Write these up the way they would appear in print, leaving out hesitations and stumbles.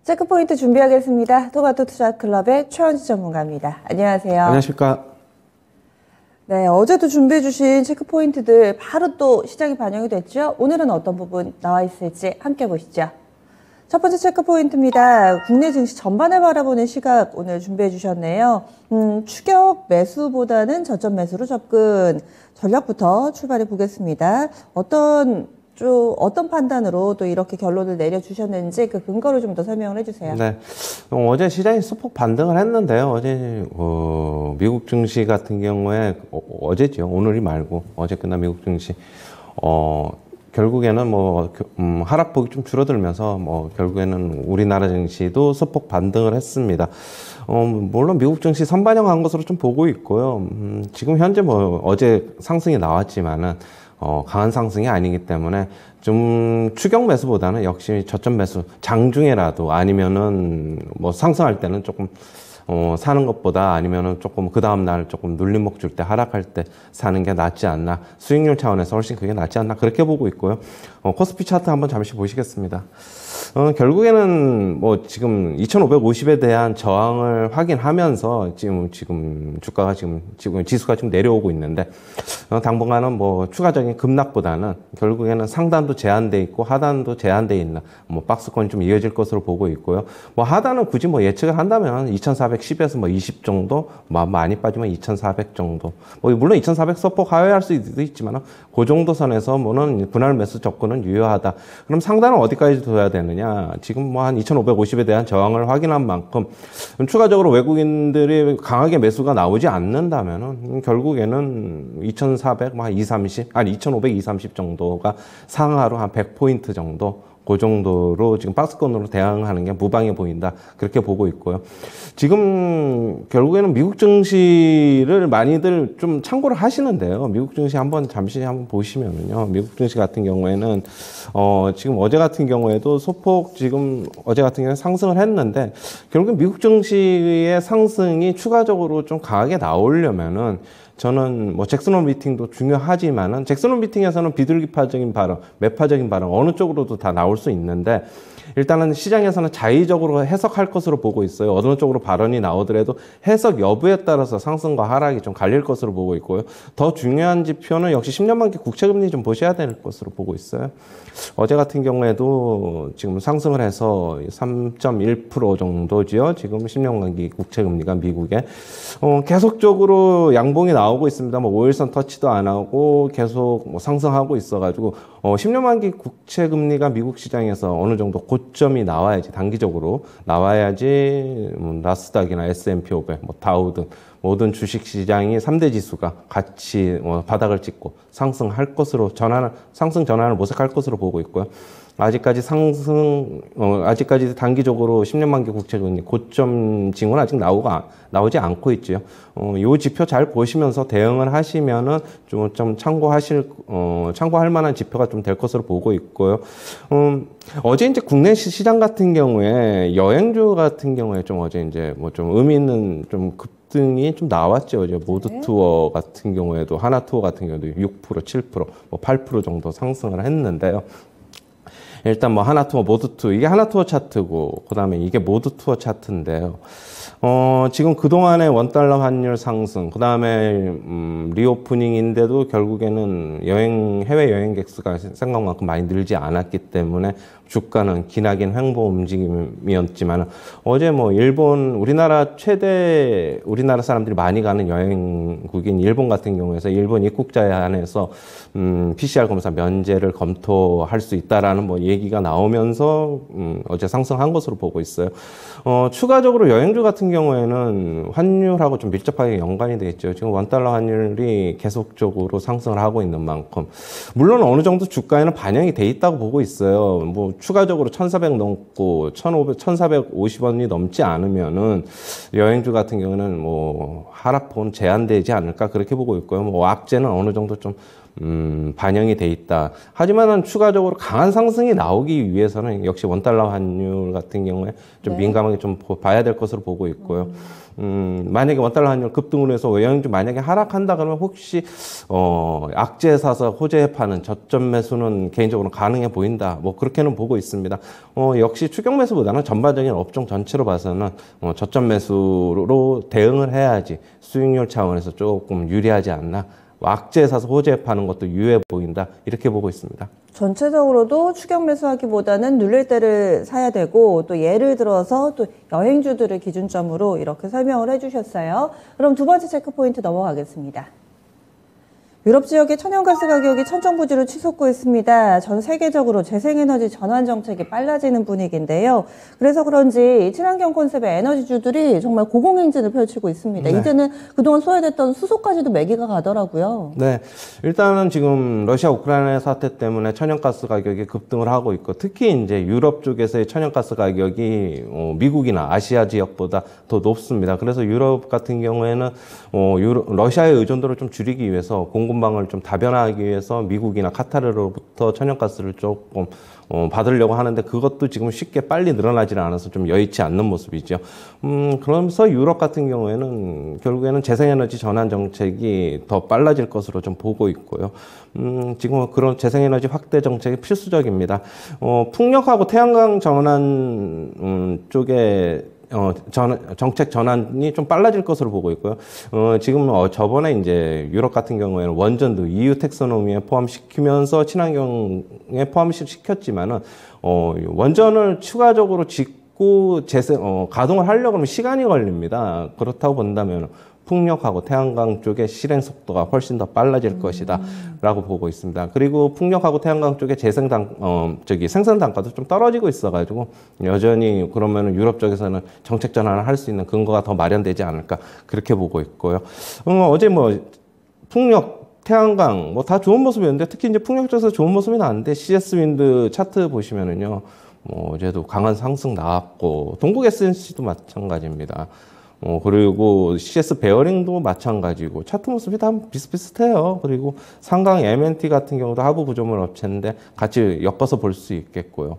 체크포인트 준비하겠습니다. 토마토 투자클럽의 최원지 전문가입니다. 안녕하세요. 안녕하십니까. 네, 어제도 준비해 주신 체크포인트들 바로 또 시장에 반영이 됐죠. 오늘은 어떤 부분 나와 있을지 함께 보시죠. 첫 번째 체크포인트입니다. 국내 증시 전반을 바라보는 시각 오늘 준비해 주셨네요. 추격 매수보다는 저점 매수로 접근 전략부터 출발해 보겠습니다. 어떤 판단으로 또 이렇게 결론을 내려주셨는지 그 근거를 좀 더 설명을 해주세요. 네, 어제 시장이 소폭 반등을 했는데요. 어제 미국 증시 같은 경우에 어제죠. 오늘이 말고 어제 끝난 미국 증시 결국에는 하락폭이 좀 줄어들면서 결국에는 우리나라 증시도 소폭 반등을 했습니다. 물론 미국 증시 선반영한 것으로 좀 보고 있고요. 지금 현재 어제 상승이 나왔지만은 강한 상승이 아니기 때문에 좀 추격 매수보다는 역시 저점 매수 장중에라도 아니면은 상승할 때는 조금 사는 것보다 아니면은 조금 그 다음날 조금 눌림목 줄 때 하락할 때 사는 게 낫지 않나, 수익률 차원에서 훨씬 그게 낫지 않나 그렇게 보고 있고요. 코스피 차트 한번 잠시 보시겠습니다. 결국에는 지금 2550에 대한 저항을 확인하면서 지금 주가가 지금 지수가 지금 내려오고 있는데 당분간은 추가적인 급락보다는 결국에는 상단도 제한돼 있고 하단도 제한돼 있는 박스권이 좀 이어질 것으로 보고 있고요. 하단은 굳이 예측을 한다면 2410에서 20 정도, 많이 빠지면 2400 정도. 물론 2400 소폭 하회할 수도 있지만 그 정도 선에서 분할 매수 접근은 유효하다. 그럼 상단은 어디까지 둬야 되느냐? 지금 한 2550에 대한 저항을 확인한 만큼 추가적으로 외국인들이 강하게 매수가 나오지 않는다면은 결국에는 2400, 230, 아니 2500, 230 정도가 상하로 한 100포인트 정도, 그 정도로 지금 박스권으로 대응하는 게 무방해 보인다. 그렇게 보고 있고요. 지금 결국에는 미국 증시를 많이들 좀 참고를 하시는데요. 미국 증시 잠시 한번 보시면은요. 미국 증시 같은 경우에는 지금 어제 같은 경우에도 소폭 어제 같은 경우에 상승을 했는데 결국 미국 증시의 상승이 추가적으로 좀 강하게 나오려면은 저는 잭슨홀 미팅도 중요하지만은 잭슨홀 미팅에서는 비둘기파적인 발언, 매파적인 발언 어느 쪽으로도 다 나올 수 있는데 일단은 시장에서는 자의적으로 해석할 것으로 보고 있어요. 어느 쪽으로 발언이 나오더라도 해석 여부에 따라서 상승과 하락이 좀 갈릴 것으로 보고 있고요. 더 중요한 지표는 역시 10년 만기 국채금리 좀 보셔야 될 것으로 보고 있어요. 어제 같은 경우에도 지금 상승을 해서 3.1% 정도지요. 지금 10년 만기 국채금리가 미국에 계속적으로 양봉이 나오고 있습니다. 5일선 터치도 안 하고 계속 상승하고 있어가지고 10년 만기 국채금리가 미국 시장에서 어느 정도 고점이 나와야지, 단기적으로 나와야지 나스닥이나 S&P 500, 다우 등 모든 주식시장이 3대 지수가 같이 바닥을 찍고 상승할 것으로 상승 전환을 모색할 것으로 보고 있고요. 아직까지 아직까지 단기적으로 10년 만기 국채금리 고점 징후는 아직 나오지 않고 있죠. 요 지표 잘 보시면서 대응을 하시면은 좀 참고할 만한 지표가 좀 될 것으로 보고 있고요. 어제 이제 국내 시장 같은 경우에 여행주 같은 경우에 어제 좀 의미 있는 급등이 좀 나왔죠. 이제 모두 투어 같은 경우에도 하나 투어 같은 경우도 6%, 7%, 8% 정도 상승을 했는데요. 일단 하나 투어, 모두 투어, 이게 하나 투어 차트고, 그 다음에 이게 모두 투어 차트인데요. 지금 그동안의 원달러 환율 상승, 그 다음에, 리오프닝인데도 결국에는 해외 여행객 수가 생각만큼 많이 늘지 않았기 때문에 주가는 기나긴 횡보 움직임이었지만, 어제 우리나라 사람들이 많이 가는 여행국인 일본 같은 경우에서 일본 입국자에 한해서, PCR 검사 면제를 검토할 수 있다라는 얘기가 나오면서, 어제 상승한 것으로 보고 있어요. 추가적으로 여행주 같은 경우에는 환율하고 좀 밀접하게 연관이 되어 있죠. 지금 원달러 환율이 계속적으로 상승을 하고 있는 만큼 물론 어느 정도 주가에는 반영이 돼 있다고 보고 있어요. 추가적으로 1,400 넘고 1,450원이 넘지 않으면은 여행주 같은 경우는 하락폭은 제한되지 않을까 그렇게 보고 있고요. 악재는 어느 정도 좀 반영이 돼 있다. 하지만은 추가적으로 강한 상승이 나오기 위해서는 역시 원달러 환율 같은 경우에 좀 민감하게 좀 봐야 될 것으로 보고 있고요. 만약에 원달러 환율 급등으로 해서 외형주 만약에 하락한다 그러면 혹시 악재 사서 호재에 파는 저점 매수는 개인적으로 가능해 보인다. 뭐 그렇게는 보고 있습니다. 역시 추격 매수보다는 전반적인 업종 전체로 봐서는 저점 매수로 대응을 해야지 수익률 차원에서 조금 유리하지 않나. 악재 사서 호재에 파는 것도 유효해 보인다. 이렇게 보고 있습니다. 전체적으로도 추격 매수하기보다는 눌릴 때를 사야 되고 또 예를 들어서 또 여행주들을 기준점으로 이렇게 설명을 해주셨어요. 그럼 두 번째 체크 포인트 넘어가겠습니다. 유럽 지역의 천연가스 가격이 천정부지로 치솟고 있습니다. 전 세계적으로 재생에너지 전환 정책이 빨라지는 분위기인데요. 그래서 그런지 친환경 컨셉의 에너지주들이 정말 고공행진을 펼치고 있습니다. 네. 이제는 그동안 소외됐던 수소까지도 매기가 가더라고요. 네, 일단은 지금 러시아 우크라이나 사태 때문에 천연가스 가격이 급등을 하고 있고 특히 이제 유럽 쪽에서의 천연가스 가격이 미국이나 아시아 지역보다 더 높습니다. 그래서 유럽 같은 경우에는 러시아의 의존도를 좀 줄이기 위해서 공급망을 좀 다변화하기 위해서 미국이나 카타르로부터 천연가스를 조금 받으려고 하는데 그것도 지금 쉽게 빨리 늘어나지는 않아서 좀 여의치 않는 모습이죠. 그러면서 유럽 같은 경우에는 결국에는 재생에너지 전환 정책이 더 빨라질 것으로 좀 보고 있고요. 지금 그런 재생에너지 확대 정책이 필수적입니다. 풍력하고 태양광 전환 쪽에 정책 전환이 좀 빨라질 것으로 보고 있고요. 지금 저번에 이제 유럽 같은 경우에는 원전도 EU 텍소노미에 포함시키면서 친환경에 포함시켰지만은 원전을 추가적으로 짓고 가동을 하려고 하면 시간이 걸립니다. 그렇다고 본다면 풍력하고 태양광 쪽의 실행 속도가 훨씬 더 빨라질 것이다 라고 보고 있습니다. 그리고 풍력하고 태양광 쪽의 생산 단가도 좀 떨어지고 있어가지고 여전히 그러면 유럽 쪽에서는 정책 전환을 할 수 있는 근거가 더 마련되지 않을까 그렇게 보고 있고요. 어제 풍력 태양광 다 좋은 모습이었는데 특히 이제 풍력 쪽에서 좋은 모습이 나왔는데 CS 윈드 차트 보시면은요, 어제도 강한 상승 나왔고 동국 SNC도 마찬가지입니다. 그리고 CS 베어링도 마찬가지고 차트 모습이 다 비슷비슷해요. 그리고 상강 MNT 같은 경우도 하부 구조물 업체인데 같이 엮어서 볼 수 있겠고요.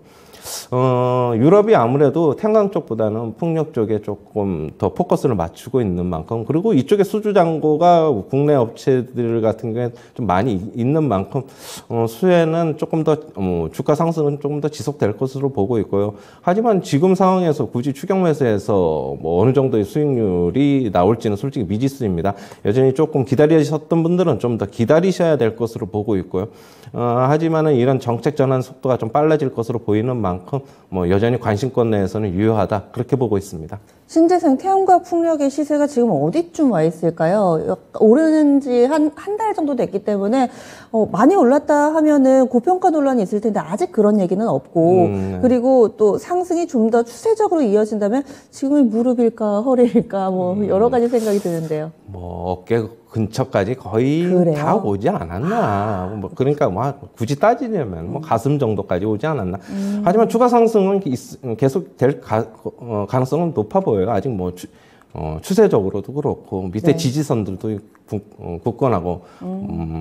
유럽이 아무래도 태양광 쪽보다는 풍력 쪽에 조금 더 포커스를 맞추고 있는 만큼 그리고 이쪽에 수주 잔고가 국내 업체들 같은 경우에 좀 많이 있는 만큼 수혜는 조금 더 주가 상승은 조금 더 지속될 것으로 보고 있고요. 하지만 지금 상황에서 굳이 추격 매수해서 어느 정도의 수익률이 나올지는 솔직히 미지수입니다. 여전히 조금 기다리셨던 분들은 좀 더 기다리셔야 될 것으로 보고 있고요. 하지만은 이런 정책 전환 속도가 좀 빨라질 것으로 보이는 만큼 여전히 관심권 내에서는 유효하다 그렇게 보고 있습니다. 신재생 태양광 풍력의 시세가 지금 어디쯤 와 있을까요? 오르는 지 한 달 정도 됐기 때문에 많이 올랐다 하면은 고평가 논란이 있을 텐데 아직 그런 얘기는 없고 네. 그리고 또 상승이 좀 더 추세적으로 이어진다면 지금이 무릎일까 허리일까 여러 가지 생각이 드는데요. 어깨 근처까지 거의 그래요? 다 오지 않았나. 그러니까 굳이 따지려면 가슴 정도까지 오지 않았나. 하지만 추가 상승은 계속 될 가능성은 높아 보여요. 아직 추세적으로도 그렇고 밑에 네. 지지선들도 굳건하고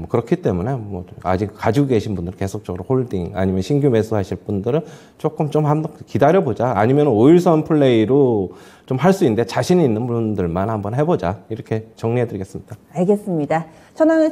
그렇기 때문에 아직 가지고 계신 분들은 계속적으로 홀딩 아니면 신규 매수하실 분들은 조금 좀 한번 기다려보자 아니면 5일선 플레이로 좀 할 수 있는데 자신이 있는 분들만 한번 해보자 이렇게 정리해드리겠습니다. 알겠습니다.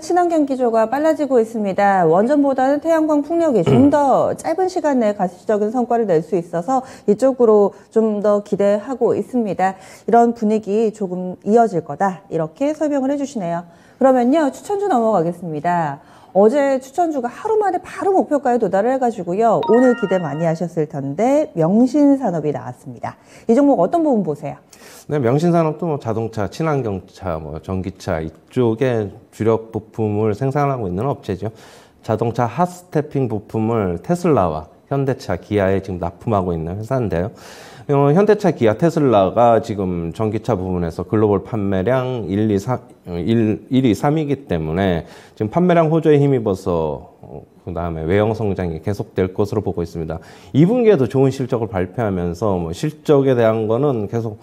친환경 기조가 빨라지고 있습니다. 원전보다는 태양광 풍력이 좀 더 짧은 시간 내에 가시적인 성과를 낼 수 있어서 이쪽으로 좀 더 기대하고 있습니다. 이런 분위기 조금 이어질 거다 이렇게 설명을 해주시네요. 그러면요 추천주 넘어가겠습니다. 어제 추천주가 하루 만에 바로 목표가에 도달을 해가지고요. 오늘 기대 많이 하셨을 텐데 명신산업이 나왔습니다. 이 종목 어떤 부분 보세요? 네, 명신산업도 자동차, 친환경차, 전기차 이쪽에 주력 부품을 생산하고 있는 업체죠. 자동차 핫스태핑 부품을 테슬라와 현대차, 기아에 지금 납품하고 있는 회사인데요. 현대차, 기아, 테슬라가 지금 전기차 부분에서 글로벌 판매량 1, 2, 3이기 때문에 지금 판매량 호조에 힘입어서 그 다음에 외형 성장이 계속될 것으로 보고 있습니다. 2분기에도 좋은 실적을 발표하면서 실적에 대한 거는 계속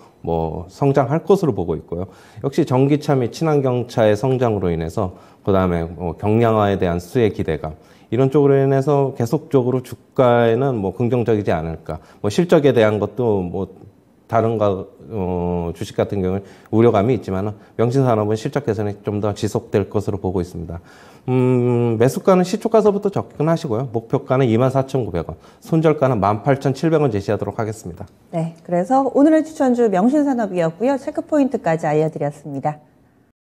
성장할 것으로 보고 있고요. 역시 전기차 및 친환경차의 성장으로 인해서 그 다음에 경량화에 대한 수혜 기대감 이런 쪽으로 인해서 계속적으로 주가에는 긍정적이지 않을까. 실적에 대한 것도 다른 주식 같은 경우는 우려감이 있지만 명신산업은 실적 개선이 좀 더 지속될 것으로 보고 있습니다. 매수가는 시초가서부터 접근하시고요. 목표가는 24,900원, 손절가는 18,700원 제시하도록 하겠습니다. 네, 그래서 오늘의 추천주 명신산업이었고요. 체크포인트까지 알려드렸습니다.